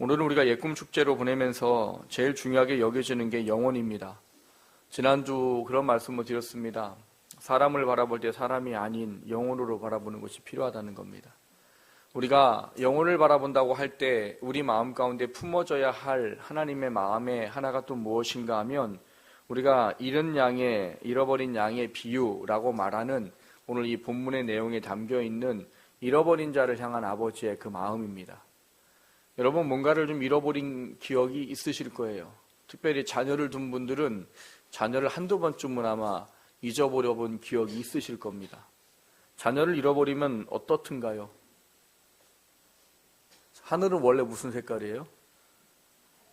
오늘은 우리가 예꿈 축제로 보내면서 제일 중요하게 여겨지는 게 영혼입니다. 지난주 그런 말씀을 드렸습니다. 사람을 바라볼 때 사람이 아닌 영혼으로 바라보는 것이 필요하다는 겁니다. 우리가 영혼을 바라본다고 할 때 우리 마음 가운데 품어져야 할 하나님의 마음의 하나가 또 무엇인가 하면 우리가 잃어버린 양의 비유라고 말하는 오늘 이 본문의 내용에 담겨있는 잃어버린 자를 향한 아버지의 그 마음입니다. 여러분, 뭔가를 좀 잃어버린 기억이 있으실 거예요. 특별히 자녀를 둔 분들은 자녀를 한두 번쯤은 아마 잊어버려 본 기억이 있으실 겁니다. 자녀를 잃어버리면 어떻든가요? 하늘은 원래 무슨 색깔이에요?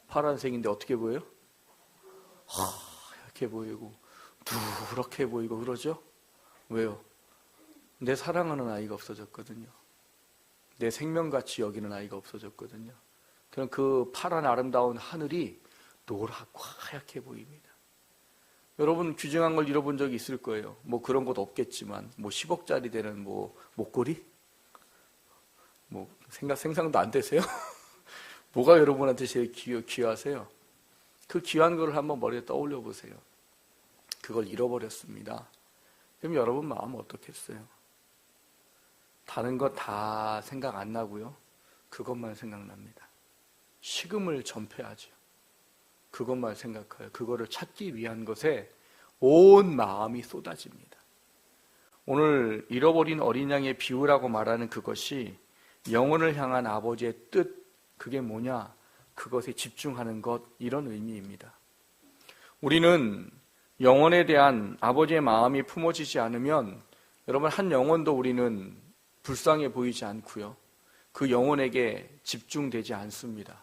파란색인데 어떻게 보여요? 하얗게 보이고 누렇게 보이고 그러죠? 왜요? 내 사랑하는 아이가 없어졌거든요. 내 생명같이 여기는 아이가 없어졌거든요. 그럼 그 파란 아름다운 하늘이 노랗고 하얗게 보입니다. 여러분, 귀중한 걸 잃어본 적이 있을 거예요. 뭐 그런 것도 없겠지만 10억짜리 되는 목걸이? 생상도 안 되세요? 뭐가 여러분한테 제일 귀하세요? 그 귀한 거를 한번 머리에 떠올려 보세요. 그걸 잃어버렸습니다. 그럼 여러분 마음 어떻겠어요? 다른 거 다 생각 안 나고요. 그것만 생각납니다. 식음을 전폐하죠. 그것만 생각해요. 그거를 찾기 위한 것에 온 마음이 쏟아집니다. 오늘 잃어버린 어린 양의 비유라고 말하는 그것이 영혼을 향한 아버지의 뜻, 그게 뭐냐? 그것에 집중하는 것, 이런 의미입니다. 우리는 영혼에 대한 아버지의 마음이 품어지지 않으면 여러분, 한 영혼도 우리는 불쌍해 보이지 않고요. 그 영혼에게 집중되지 않습니다.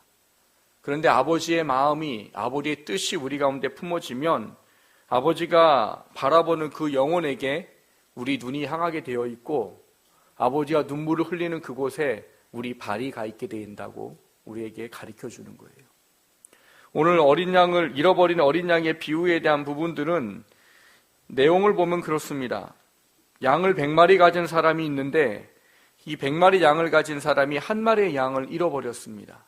그런데 아버지의 마음이, 아버지의 뜻이 우리 가운데 품어지면 아버지가 바라보는 그 영혼에게 우리 눈이 향하게 되어 있고 아버지가 눈물을 흘리는 그곳에 우리 발이 가 있게 된다고 우리에게 가르쳐 주는 거예요. 오늘 잃어버린 어린 양의 비유에 대한 부분들은 내용을 보면 그렇습니다. 양을 100마리 가진 사람이 있는데 이 100마리 양을 가진 사람이 한 마리의 양을 잃어버렸습니다.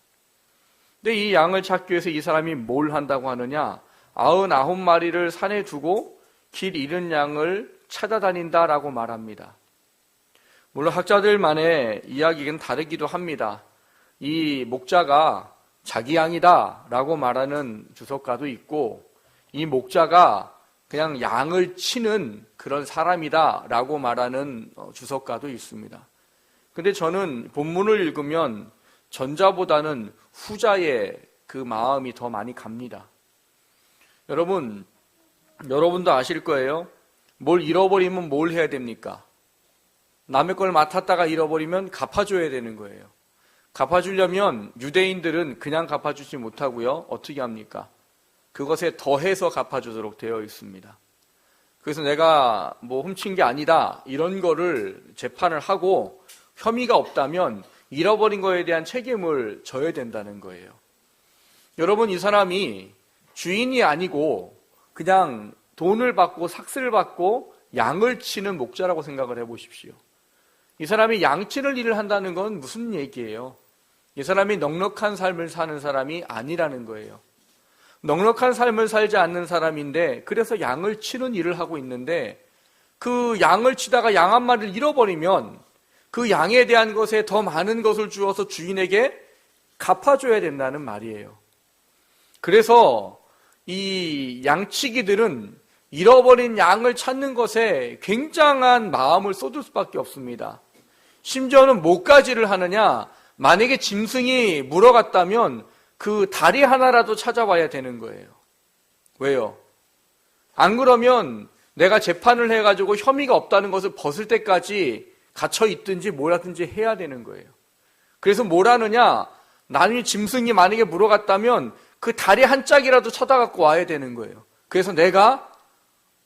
근데 이 양을 찾기 위해서 이 사람이 뭘 한다고 하느냐? 99마리를 산에 두고 길 잃은 양을 찾아다닌다라고 말합니다. 물론 학자들만의 이야기는 다르기도 합니다. 이 목자가 자기 양이다라고 말하는 주석가도 있고 이 목자가 그냥 양을 치는 그런 사람이다라고 말하는 주석가도 있습니다. 근데 저는 본문을 읽으면 전자보다는 후자의 그 마음이 더 많이 갑니다. 여러분도 아실 거예요. 뭘 잃어버리면 뭘 해야 됩니까? 남의 걸 맡았다가 잃어버리면 갚아줘야 되는 거예요. 갚아주려면 유대인들은 그냥 갚아주지 못하고요. 어떻게 합니까? 그것에 더해서 갚아주도록 되어 있습니다. 그래서 내가 훔친 게 아니다 이런 거를 재판을 하고 혐의가 없다면 잃어버린 거에 대한 책임을 져야 된다는 거예요. 여러분, 이 사람이 주인이 아니고 그냥 돈을 받고 삭스를 받고 양을 치는 목자라고 생각을 해보십시오. 이 사람이 양치는 일을 한다는 건 무슨 얘기예요? 이 사람이 넉넉한 삶을 사는 사람이 아니라는 거예요. 넉넉한 삶을 살지 않는 사람인데 그래서 양을 치는 일을 하고 있는데 그 양을 치다가 양 한 마리를 잃어버리면 그 양에 대한 것에 더 많은 것을 주어서 주인에게 갚아줘야 된다는 말이에요. 그래서 이 양치기들은 잃어버린 양을 찾는 것에 굉장한 마음을 쏟을 수밖에 없습니다. 심지어는 뭐까지를 하느냐? 만약에 짐승이 물어갔다면 그 다리 하나라도 찾아와야 되는 거예요. 왜요? 안 그러면 내가 재판을 해가지고 혐의가 없다는 것을 벗을 때까지 갇혀 있든지 뭐라든지 해야 되는 거예요. 그래서 뭘 하느냐? 나중에 짐승이 만약에 물어갔다면 그 다리 한 짝이라도 찾아갖고 와야 되는 거예요. 그래서 내가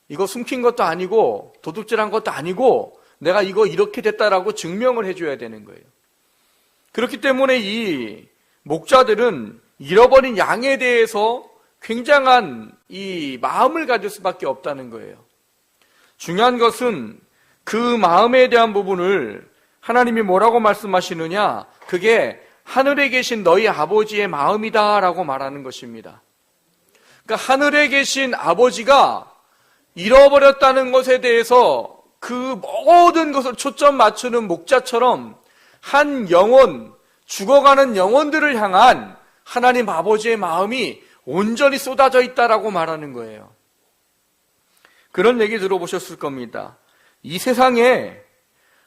이거 숨긴 것도 아니고 도둑질한 것도 아니고 내가 이거 이렇게 됐다라고 증명을 해줘야 되는 거예요. 그렇기 때문에 이 목자들은 잃어버린 양에 대해서 굉장한 이 마음을 가질 수밖에 없다는 거예요. 중요한 것은 그 마음에 대한 부분을 하나님이 뭐라고 말씀하시느냐? 그게 하늘에 계신 너희 아버지의 마음이다라고 말하는 것입니다. 그러니까 하늘에 계신 아버지가 잃어버렸다는 것에 대해서 그 모든 것을 초점 맞추는 목자처럼 한 영혼, 죽어가는 영혼들을 향한 하나님 아버지의 마음이 온전히 쏟아져 있다라고 말하는 거예요. 그런 얘기 들어보셨을 겁니다. 이 세상에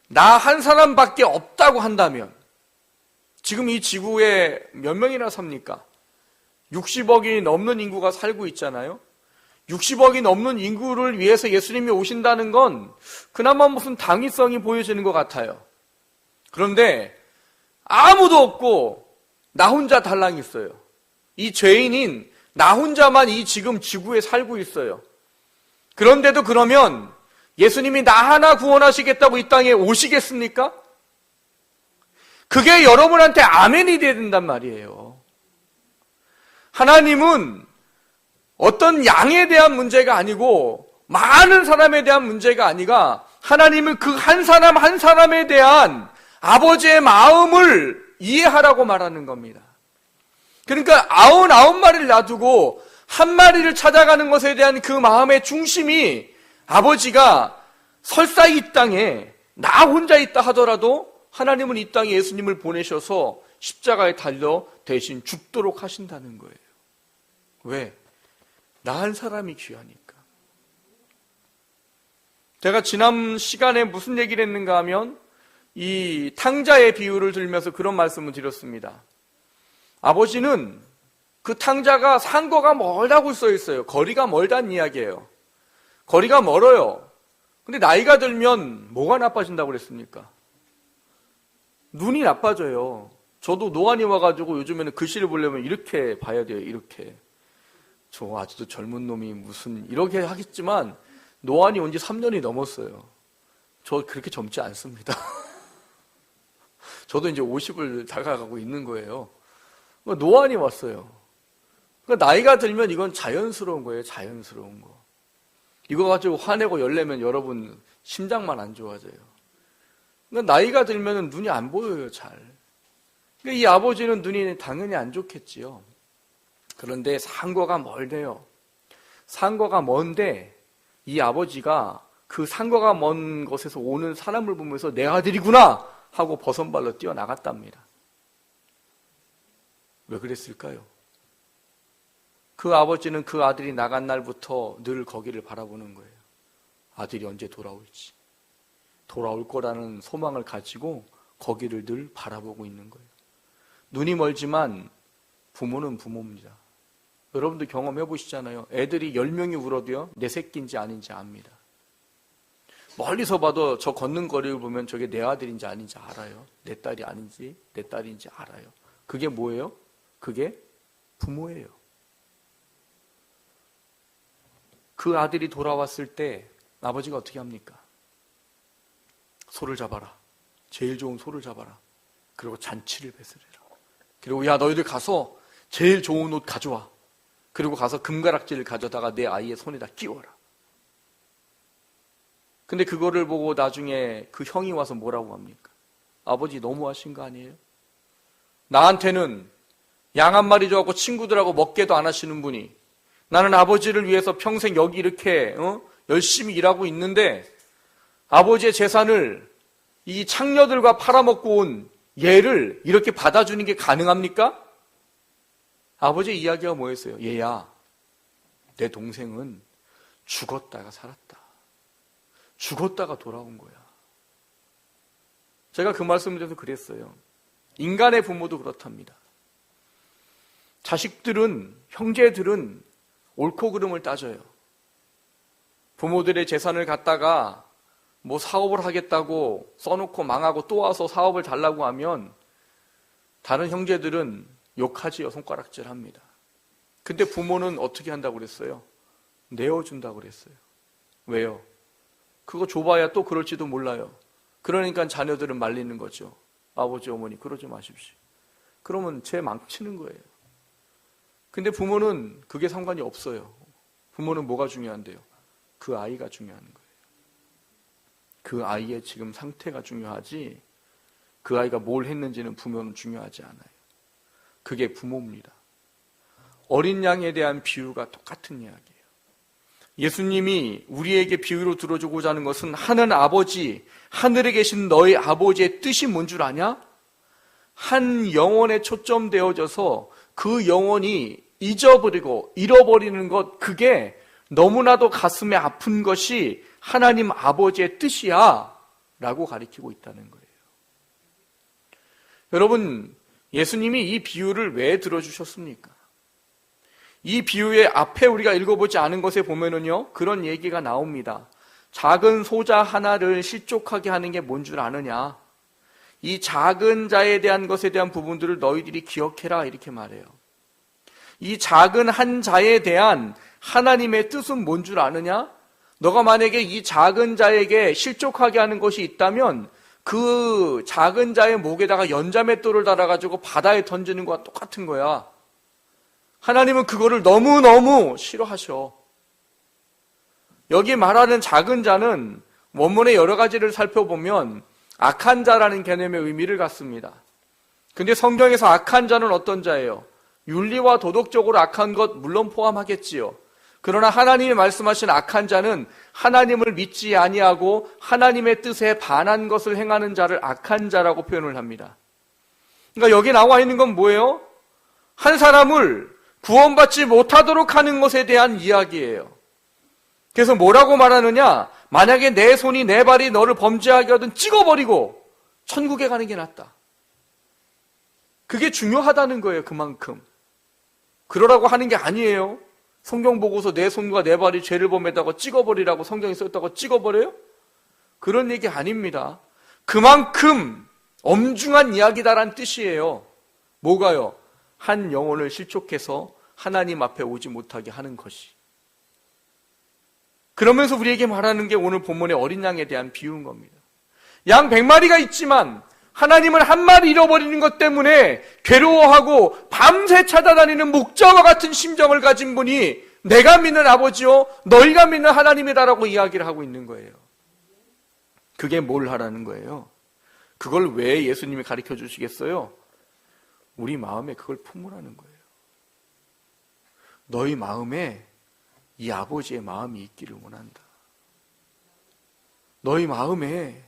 나 한 사람밖에 없다고 한다면, 지금 이 지구에 몇 명이나 삽니까? 60억이 넘는 인구가 살고 있잖아요. 60억이 넘는 인구를 위해서 예수님이 오신다는 건 그나마 무슨 당위성이 보여지는 것 같아요. 그런데 아무도 없고 나 혼자 달랑 있어요. 이 죄인인 나 혼자만 이 지금 지구에 살고 있어요. 그런데도 그러면 예수님이 나 하나 구원하시겠다고 이 땅에 오시겠습니까? 그게 여러분한테 아멘이 돼야 된단 말이에요. 하나님은 어떤 양에 대한 문제가 아니고 많은 사람에 대한 문제가 아니라 하나님은 그 한 사람 한 사람에 대한 아버지의 마음을 이해하라고 말하는 겁니다. 그러니까 99마리를 놔두고 한 마리를 찾아가는 것에 대한 그 마음의 중심이 아버지가 설사 이 땅에 나 혼자 있다 하더라도 하나님은 이 땅에 예수님을 보내셔서 십자가에 달려 대신 죽도록 하신다는 거예요. 왜? 나 한 사람이 귀하니까. 제가 지난 시간에 무슨 얘기를 했는가 하면 이 탕자의 비유를 들면서 그런 말씀을 드렸습니다. 아버지는 그 탕자가 산 거가 멀다고 써 있어요. 거리가 멀다는 이야기예요. 거리가 멀어요. 근데 나이가 들면 뭐가 나빠진다고 그랬습니까? 눈이 나빠져요. 저도 노안이 와가지고 요즘에는 글씨를 보려면 이렇게 봐야 돼요. 이렇게. 저 아직도 젊은 놈이 무슨 이렇게 하겠지만 노안이 온 지 3년이 넘었어요. 저 그렇게 젊지 않습니다. 저도 이제 50을 다가가고 있는 거예요. 노안이 왔어요. 그러니까 나이가 들면 이건 자연스러운 거예요. 자연스러운 거. 이거 가지고 화내고 열내면 여러분 심장만 안 좋아져요. 그러니까 나이가 들면 눈이 안 보여요. 잘. 그러니까 이 아버지는 눈이 당연히 안 좋겠지요. 그런데 산거가 멀대요. 산거가 먼데 이 아버지가 그 산거가 먼 곳에서 오는 사람을 보면서 내 아들이구나 하고 버선발로 뛰어나갔답니다. 왜 그랬을까요? 그 아버지는 그 아들이 나간 날부터 늘 거기를 바라보는 거예요. 아들이 언제 돌아올지. 돌아올 거라는 소망을 가지고 거기를 늘 바라보고 있는 거예요. 눈이 멀지만 부모는 부모입니다. 여러분도 경험해 보시잖아요. 애들이 10명이 울어도요, 내 새끼인지 아닌지 압니다. 멀리서 봐도 저 걷는 거리를 보면 저게 내 아들인지 아닌지 알아요. 내 딸이 아닌지 내 딸인지 알아요. 그게 뭐예요? 그게 부모예요. 그 아들이 돌아왔을 때 아버지가 어떻게 합니까? 소를 잡아라. 제일 좋은 소를 잡아라. 그리고 잔치를 베풀어라. 그리고 야 너희들 가서 제일 좋은 옷 가져와. 그리고 가서 금가락지를 가져다가 내 아이의 손에다 끼워라. 근데 그거를 보고 나중에 그 형이 와서 뭐라고 합니까? 아버지 너무하신 거 아니에요? 나한테는 양 한 마리 줘갖고 친구들하고 먹게도 안 하시는 분이 나는 아버지를 위해서 평생 여기 이렇게 열심히 일하고 있는데 아버지의 재산을 이 창녀들과 팔아먹고 온 얘를 이렇게 받아주는 게 가능합니까? 아버지의 이야기가 뭐였어요? 얘야, 내 동생은 죽었다가 살았다. 죽었다가 돌아온 거야. 제가 그 말씀을 드려서 그랬어요. 인간의 부모도 그렇답니다. 자식들은, 형제들은 옳고 그름을 따져요. 부모들의 재산을 갖다가 뭐 사업을 하겠다고 써놓고 망하고 또 와서 사업을 달라고 하면 다른 형제들은 욕하지요. 손가락질 합니다. 근데 부모는 어떻게 한다고 그랬어요? 내어준다고 그랬어요. 왜요? 그거 줘봐야 또 그럴지도 몰라요. 그러니까 자녀들은 말리는 거죠. 아버지, 어머니 그러지 마십시오. 그러면 죄 망치는 거예요. 근데 부모는 그게 상관이 없어요. 부모는 뭐가 중요한데요? 그 아이가 중요한 거예요. 그 아이의 지금 상태가 중요하지 그 아이가 뭘 했는지는 부모는 중요하지 않아요. 그게 부모입니다. 어린 양에 대한 비유가 똑같은 이야기예요. 예수님이 우리에게 비유로 들어주고자 하는 것은 하는 아버지, 하늘에 계신 너희 아버지의 뜻이 뭔 줄 아냐? 한 영혼에 초점되어져서 그 영혼이 잊어버리고 잃어버리는 것, 그게 너무나도 가슴에 아픈 것이 하나님 아버지의 뜻이야 라고 가리키고 있다는 거예요. 여러분, 예수님이 이 비유를 왜 들어주셨습니까? 이 비유의 앞에 우리가 읽어보지 않은 것에 보면은요, 그런 얘기가 나옵니다. 작은 소자 하나를 실족하게 하는 게 뭔 줄 아느냐? 이 작은 자에 대한 것에 대한 부분들을 너희들이 기억해라, 이렇게 말해요. 이 작은 한 자에 대한 하나님의 뜻은 뭔 줄 아느냐? 너가 만약에 이 작은 자에게 실족하게 하는 것이 있다면 그 작은 자의 목에다가 연자맷돌을 달아가지고 바다에 던지는 것과 똑같은 거야. 하나님은 그거를 너무너무 싫어하셔. 여기 말하는 작은 자는 원문의 여러 가지를 살펴보면 악한 자라는 개념의 의미를 갖습니다. 근데 성경에서 악한 자는 어떤 자예요? 윤리와 도덕적으로 악한 것 물론 포함하겠지요. 그러나 하나님이 말씀하신 악한 자는 하나님을 믿지 아니하고 하나님의 뜻에 반한 것을 행하는 자를 악한 자라고 표현을 합니다. 그러니까 여기 나와 있는 건 뭐예요? 한 사람을 구원받지 못하도록 하는 것에 대한 이야기예요. 그래서 뭐라고 말하느냐? 만약에 내 손이 내 발이 너를 범죄하게 하든 찍어버리고 천국에 가는 게 낫다. 그게 중요하다는 거예요. 그만큼. 그러라고 하는 게 아니에요. 성경 보고서 내 손과 내 발이 죄를 범했다고 찍어버리라고 성경에 썼다고 찍어버려요? 그런 얘기 아닙니다. 그만큼 엄중한 이야기다란 뜻이에요. 뭐가요? 한 영혼을 실족해서 하나님 앞에 오지 못하게 하는 것이. 그러면서 우리에게 말하는 게 오늘 본문의 어린 양에 대한 비유인 겁니다. 양 100마리가 있지만 하나님을 한 마리 잃어버리는 것 때문에 괴로워하고 밤새 찾아다니는 목자와 같은 심정을 가진 분이 내가 믿는 아버지요 너희가 믿는 하나님이다라고 이야기를 하고 있는 거예요. 그게 뭘 하라는 거예요? 그걸 왜 예수님이 가르쳐 주시겠어요? 우리 마음에 그걸 품으라는 거예요. 너희 마음에 이 아버지의 마음이 있기를 원한다. 너희 마음에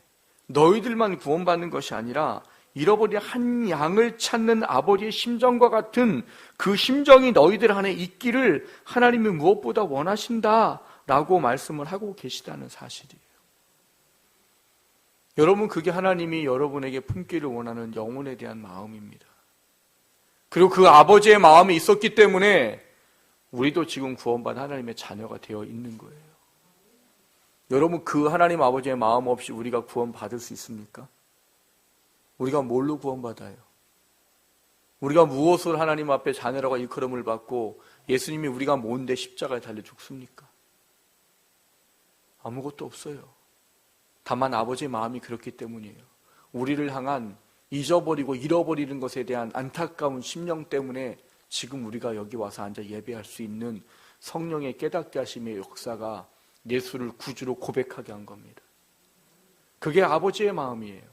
너희들만 구원받는 것이 아니라 잃어버린 한 양을 찾는 아버지의 심정과 같은 그 심정이 너희들 안에 있기를 하나님이 무엇보다 원하신다라고 말씀을 하고 계시다는 사실이에요. 여러분, 그게 하나님이 여러분에게 품기를 원하는 영혼에 대한 마음입니다. 그리고 그 아버지의 마음이 있었기 때문에 우리도 지금 구원받은 하나님의 자녀가 되어 있는 거예요. 여러분, 그 하나님 아버지의 마음 없이 우리가 구원받을 수 있습니까? 우리가 뭘로 구원받아요? 우리가 무엇을 하나님 앞에 자녀라고 일컬음을 받고 예수님이 우리가 뭔데 십자가에 달려 죽습니까? 아무것도 없어요. 다만 아버지의 마음이 그렇기 때문이에요. 우리를 향한 잊어버리고 잃어버리는 것에 대한 안타까운 심령 때문에 지금 우리가 여기 와서 앉아 예배할 수 있는 성령의 깨닫게 하심의 역사가 예수를 구주로 고백하게 한 겁니다. 그게 아버지의 마음이에요.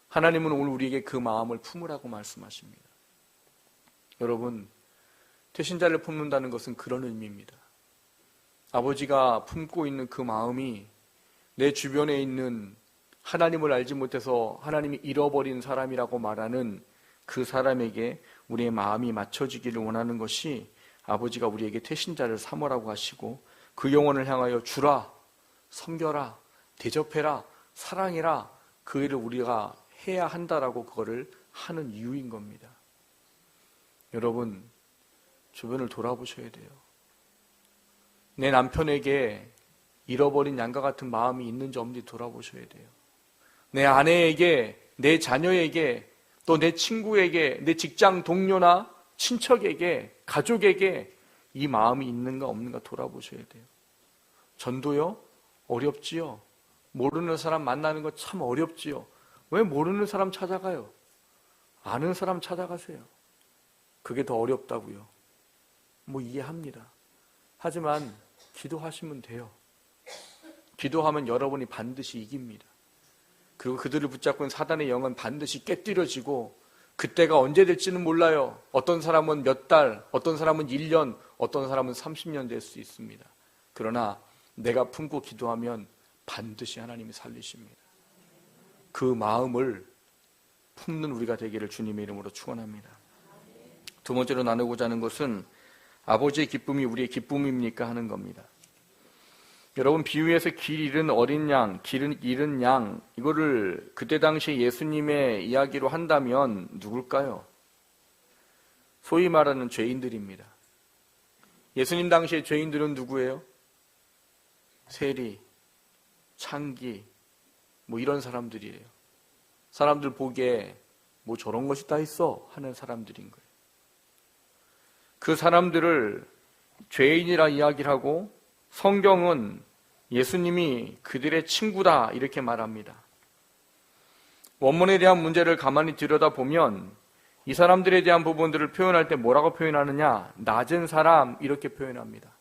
하나님은 오늘 우리에게 그 마음을 품으라고 말씀하십니다. 여러분, 태신자를 품는다는 것은 그런 의미입니다. 아버지가 품고 있는 그 마음이 내 주변에 있는 하나님을 알지 못해서 하나님이 잃어버린 사람이라고 말하는 그 사람에게 우리의 마음이 맞춰지기를 원하는 것이 아버지가 우리에게 태신자를 삼으라고 하시고 그 영혼을 향하여 주라, 섬겨라, 대접해라, 사랑해라, 그 일을 우리가 해야 한다라고 그거를 하는 이유인 겁니다. 여러분, 주변을 돌아보셔야 돼요. 내 남편에게 잃어버린 양과 같은 마음이 있는지 없는지 돌아보셔야 돼요. 내 아내에게, 내 자녀에게, 또 내 친구에게, 내 직장 동료나 친척에게, 가족에게 이 마음이 있는가 없는가 돌아보셔야 돼요. 전도요? 어렵지요. 모르는 사람 만나는 거 참 어렵지요. 왜 모르는 사람 찾아가요? 아는 사람 찾아가세요. 그게 더 어렵다고요. 뭐 이해합니다. 하지만 기도하시면 돼요. 기도하면 여러분이 반드시 이깁니다. 그리고 그들을 붙잡고 있는 사단의 영은 반드시 깨뜨려지고 그때가 언제 될지는 몰라요. 어떤 사람은 몇 달, 어떤 사람은 1년, 어떤 사람은 30년 될 수 있습니다. 그러나 내가 품고 기도하면 반드시 하나님이 살리십니다. 그 마음을 품는 우리가 되기를 주님의 이름으로 축원합니다. 두 번째로 나누고자 하는 것은 아버지의 기쁨이 우리의 기쁨입니까 하는 겁니다. 여러분, 비유에서 길 잃은 어린 양, 길 잃은 양, 이거를 그때 당시 예수님의 이야기로 한다면 누굴까요? 소위 말하는 죄인들입니다. 예수님 당시의 죄인들은 누구예요? 세리, 창기, 뭐 이런 사람들이에요. 사람들 보기에 뭐 저런 것이 다 있어 하는 사람들인 거예요. 그 사람들을 죄인이라 이야기를 하고 성경은 예수님이 그들의 친구다 이렇게 말합니다. 원문에 대한 문제를 가만히 들여다보면 이 사람들에 대한 부분들을 표현할 때 뭐라고 표현하느냐? 낮은 사람 이렇게 표현합니다.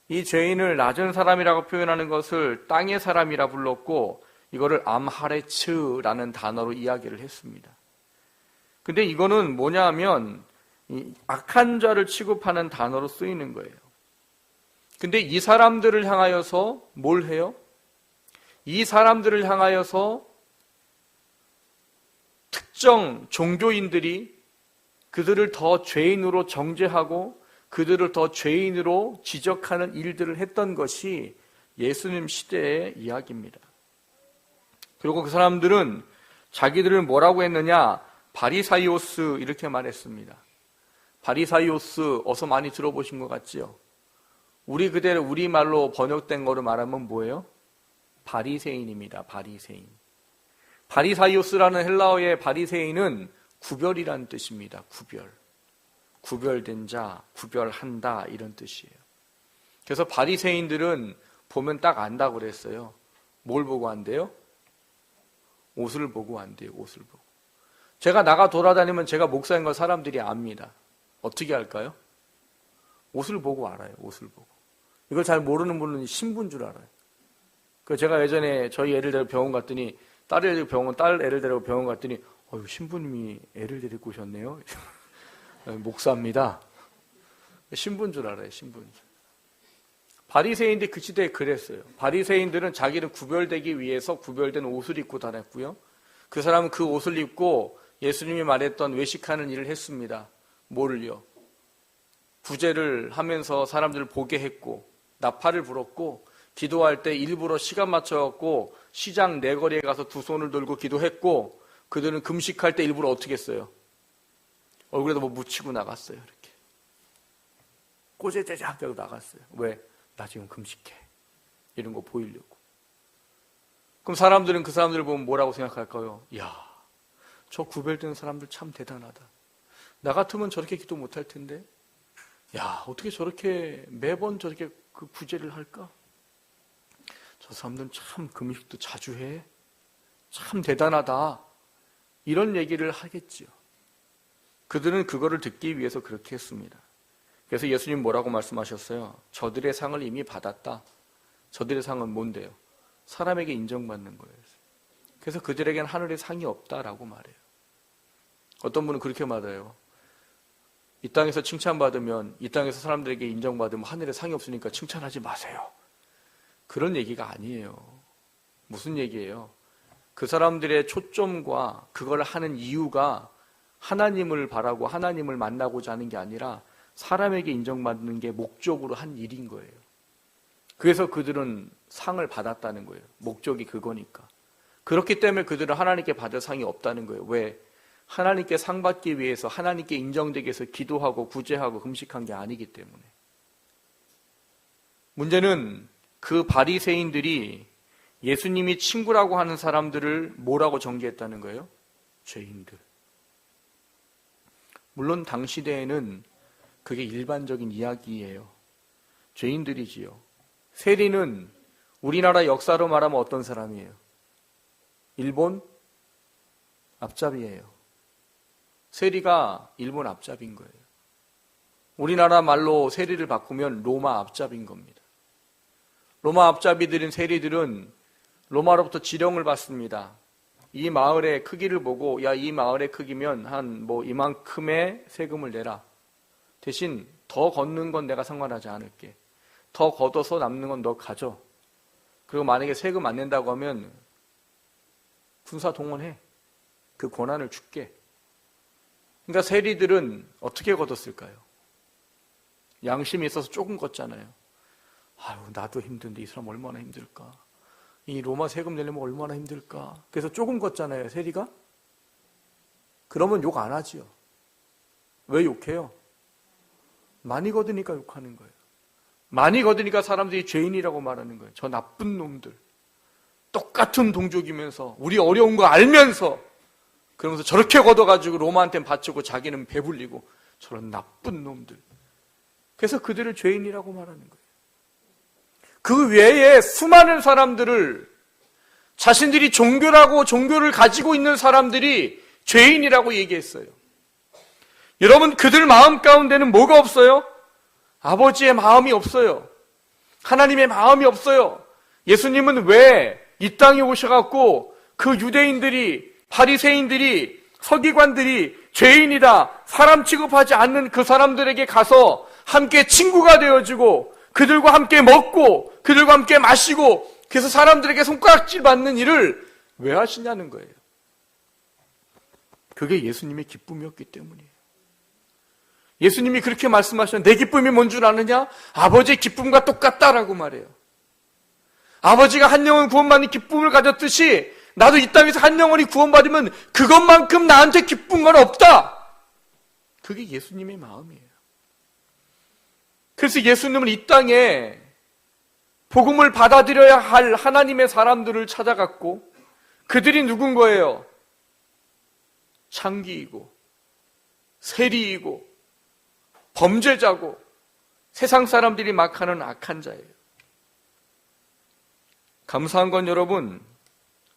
이 죄인을 낮은 사람이라고 표현하는 것을 땅의 사람이라 불렀고 이거를 암하레츠라는 단어로 이야기를 했습니다. 근데 이거는 뭐냐 하면 이 악한 자를 취급하는 단어로 쓰이는 거예요. 근데 이 사람들을 향하여서 뭘 해요? 이 사람들을 향하여서 특정 종교인들이 그들을 더 죄인으로 정죄하고 그들을 더 죄인으로 지적하는 일들을 했던 것이 예수님 시대의 이야기입니다. 그리고 그 사람들은 자기들을 뭐라고 했느냐? 바리사이오스 이렇게 말했습니다. 바리사이오스 어서 많이 들어보신 것 같지요? 우리 그대로 우리말로 번역된 거로 말하면 뭐예요? 바리새인입니다. 바리새인. 바리사이오스라는 헬라어의 바리새인은 구별이라는 뜻입니다. 구별. 구별된 자, 구별한다 이런 뜻이에요. 그래서 바리새인들은 보면 딱 안다고 그랬어요. 뭘 보고 안대요? 옷을 보고 안대요. 옷을 보고. 제가 나가 돌아다니면 제가 목사인 걸 사람들이 압니다. 어떻게 알까요? 옷을 보고 알아요. 옷을 보고. 이걸 잘 모르는 분은 신부인 줄 알아요. 그래서 제가 예전에 저희 애를 데리고 병원 갔더니 딸 애를 데리고 병원 갔더니 신부님이 애를 데리고 오셨네요. 목사입니다. 신부인 줄 알아요. 신부인 줄. 바리새인들이 그 시대에 그랬어요. 바리새인들은 자기를 구별되기 위해서 구별된 옷을 입고 다녔고요. 그 사람은 그 옷을 입고 예수님이 말했던 외식하는 일을 했습니다. 뭐를요? 구제를 하면서 사람들을 보게 했고 나팔을 불었고 기도할 때 일부러 시간 맞춰갖고 시장 내거리에 가서 두 손을 들고 기도했고 그들은 금식할 때 일부러 어떻게 했어요? 얼굴에도 뭐 묻히고 나갔어요. 이렇게 꼬제제작 하고 나갔어요. 왜? 나 지금 금식해. 이런 거 보이려고. 그럼 사람들은 그 사람들을 보면 뭐라고 생각할까요? 이야, 저 구별된 사람들 참 대단하다. 나 같으면 저렇게 기도 못할 텐데 야, 어떻게 저렇게 매번 저렇게 그 구제를 할까? 저 사람들은 참 금식도 자주 해. 참 대단하다. 이런 얘기를 하겠지요. 그들은 그거를 듣기 위해서 그렇게 했습니다. 그래서 예수님 뭐라고 말씀하셨어요? 저들의 상을 이미 받았다. 저들의 상은 뭔데요? 사람에게 인정받는 거예요. 그래서 그들에겐 하늘의 상이 없다라고 말해요. 어떤 분은 그렇게 말해요. 이 땅에서 칭찬받으면, 이 땅에서 사람들에게 인정받으면 하늘에 상이 없으니까 칭찬하지 마세요. 그런 얘기가 아니에요. 무슨 얘기예요? 그 사람들의 초점과 그걸 하는 이유가 하나님을 바라고 하나님을 만나고자 하는 게 아니라 사람에게 인정받는 게 목적으로 한 일인 거예요. 그래서 그들은 상을 받았다는 거예요. 목적이 그거니까. 그렇기 때문에 그들은 하나님께 받을 상이 없다는 거예요. 왜? 하나님께 상 받기 위해서 하나님께 인정되기 위해서 기도하고 구제하고 금식한 게 아니기 때문에. 문제는 그 바리새인들이 예수님이 친구라고 하는 사람들을 뭐라고 정죄했다는 거예요? 죄인들. 물론 당시대에는 그게 일반적인 이야기예요. 죄인들이지요. 세리는 우리나라 역사로 말하면 어떤 사람이에요? 일본 앞잡이에요. 세리가 일본 앞잡이인 거예요. 우리나라 말로 세리를 바꾸면 로마 앞잡이인 겁니다. 로마 앞잡이들인 세리들은 로마로부터 지령을 받습니다. 이 마을의 크기를 보고 야, 이 마을의 크기면 한 뭐 이만큼의 세금을 내라. 대신 더 걷는 건 내가 상관하지 않을게. 더 걷어서 남는 건 너 가져. 그리고 만약에 세금 안 낸다고 하면 군사 동원해. 그 권한을 줄게. 그러니까 세리들은 어떻게 걷었을까요? 양심이 있어서 조금 걷잖아요. 아유, 나도 힘든데 이 사람 얼마나 힘들까. 이 로마 세금 내려면 얼마나 힘들까. 그래서 조금 걷잖아요, 세리가. 그러면 욕 안 하지요. 왜 욕해요? 많이 걷으니까 욕하는 거예요. 많이 걷으니까 사람들이 죄인이라고 말하는 거예요. 저 나쁜 놈들. 똑같은 동족이면서 우리 어려운 거 알면서 그러면서 저렇게 걷어가지고 로마한테 바치고 자기는 배불리고 저런 나쁜 놈들. 그래서 그들을 죄인이라고 말하는 거예요. 그 외에 수많은 사람들을 자신들이 종교라고 종교를 가지고 있는 사람들이 죄인이라고 얘기했어요. 여러분, 그들 마음 가운데는 뭐가 없어요? 아버지의 마음이 없어요. 하나님의 마음이 없어요. 예수님은 왜 이 땅에 오셔갖고 그 유대인들이, 바리새인들이, 서기관들이 죄인이다, 사람 취급하지 않는 그 사람들에게 가서 함께 친구가 되어주고 그들과 함께 먹고 그들과 함께 마시고 그래서 사람들에게 손가락질 받는 일을 왜 하시냐는 거예요. 그게 예수님의 기쁨이었기 때문이에요. 예수님이 그렇게 말씀하셨는데 내 기쁨이 뭔 줄 아느냐? 아버지의 기쁨과 똑같다라고 말해요. 아버지가 한 영혼 구원받는 기쁨을 가졌듯이 나도 이 땅에서 한 영혼이 구원받으면 그것만큼 나한테 기쁜 건 없다. 그게 예수님의 마음이에요. 그래서 예수님은 이 땅에 복음을 받아들여야 할 하나님의 사람들을 찾아갔고 그들이 누군 거예요? 창기이고 세리이고 범죄자고 세상 사람들이 막 하는 악한 자예요. 감사한 건 여러분,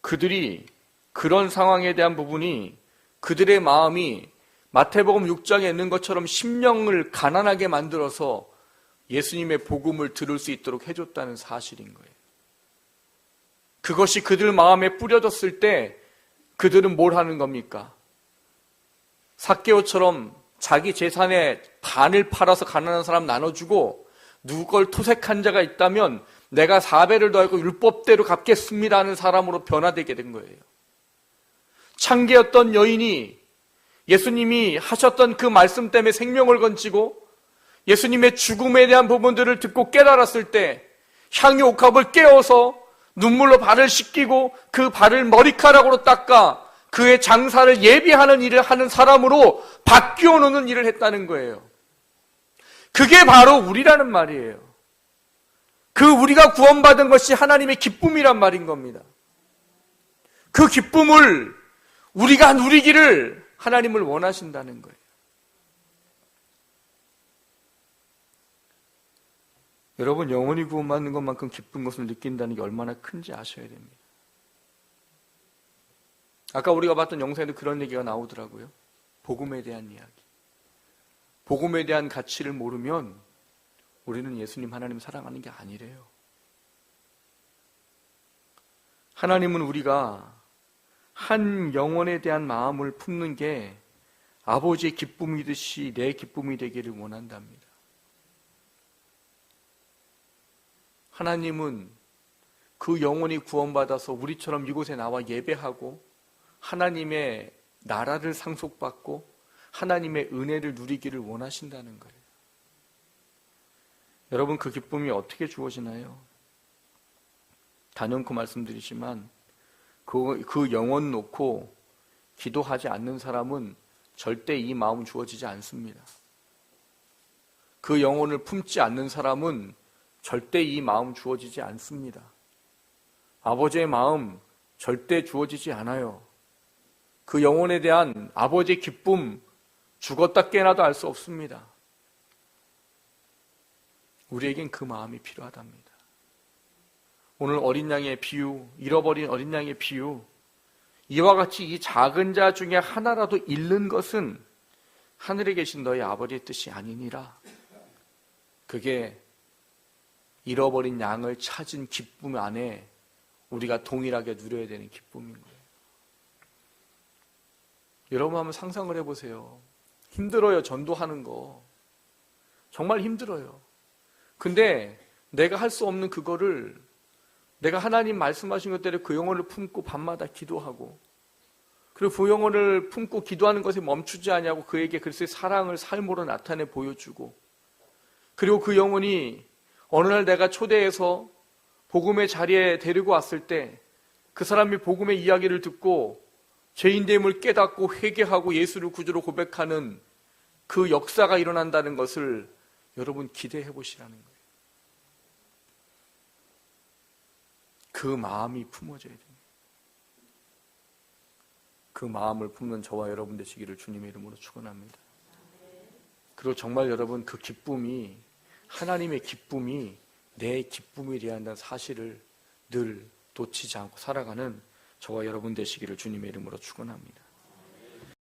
그들이 그런 상황에 대한 부분이 그들의 마음이 마태복음 6장에 있는 것처럼 심령을 가난하게 만들어서 예수님의 복음을 들을 수 있도록 해줬다는 사실인 거예요. 그것이 그들 마음에 뿌려졌을 때 그들은 뭘 하는 겁니까? 삭개오처럼 자기 재산의 반을 팔아서 가난한 사람 나눠주고 누구 걸 토색한 자가 있다면 내가 4배를 더하고 율법대로 갚겠습니다 하는 사람으로 변화되게 된 거예요. 창기였던 여인이 예수님이 하셨던 그 말씀 때문에 생명을 건지고 예수님의 죽음에 대한 부분들을 듣고 깨달았을 때 향유 옥합을 깨워서 눈물로 발을 씻기고 그 발을 머리카락으로 닦아 그의 장사를 예비하는 일을 하는 사람으로 바뀌어 놓는 일을 했다는 거예요. 그게 바로 우리라는 말이에요. 그 우리가 구원받은 것이 하나님의 기쁨이란 말인 겁니다. 그 기쁨을 우리가 누리기를 하나님을 원하신다는 거예요. 여러분, 영원히 구원받는 것만큼 기쁜 것을 느낀다는 게 얼마나 큰지 아셔야 됩니다. 아까 우리가 봤던 영상에도 그런 얘기가 나오더라고요. 복음에 대한 이야기. 복음에 대한 가치를 모르면 우리는 예수님 하나님 사랑하는 게 아니래요. 하나님은 우리가 한 영혼에 대한 마음을 품는 게 아버지의 기쁨이듯이 내 기쁨이 되기를 원한답니다. 하나님은 그 영혼이 구원받아서 우리처럼 이곳에 나와 예배하고 하나님의 나라를 상속받고 하나님의 은혜를 누리기를 원하신다는 거예요. 여러분, 그 기쁨이 어떻게 주어지나요? 단연코 말씀드리지만 그 영혼 놓고 기도하지 않는 사람은 절대 이 마음 주어지지 않습니다. 그 영혼을 품지 않는 사람은 절대 이 마음 주어지지 않습니다. 아버지의 마음 절대 주어지지 않아요. 그 영혼에 대한 아버지의 기쁨 죽었다 깨어나도 알 수 없습니다. 우리에겐 그 마음이 필요하답니다. 오늘 어린 양의 비유, 잃어버린 어린 양의 비유, 이와 같이 이 작은 자 중에 하나라도 잃는 것은 하늘에 계신 너희 아버지의 뜻이 아니니라. 그게 잃어버린 양을 찾은 기쁨 안에 우리가 동일하게 누려야 되는 기쁨인 거예요. 여러분 한번 상상을 해보세요. 힘들어요. 전도하는 거. 정말 힘들어요. 근데 내가 할 수 없는 그거를 내가 하나님 말씀하신 것대로 그 영혼을 품고 밤마다 기도하고, 그리고 그 영혼을 품고 기도하는 것에 멈추지 않냐고 그에게 그리스도의 사랑을 삶으로 나타내 보여주고, 그리고 그 영혼이 어느 날 내가 초대해서 복음의 자리에 데리고 왔을 때 그 사람이 복음의 이야기를 듣고 죄인됨을 깨닫고 회개하고 예수를 구주로 고백하는 그 역사가 일어난다는 것을 여러분 기대해 보시라는 거예요. 그 마음이 품어져야 됩니다. 그 마음을 품는 저와 여러분 되시기를 주님의 이름으로 축원합니다. 그리고 정말 여러분 그 기쁨이 하나님의 기쁨이 내 기쁨이 되어야 한다는 사실을 늘 놓치지 않고 살아가는 저와 여러분 되시기를 주님의 이름으로 축원합니다.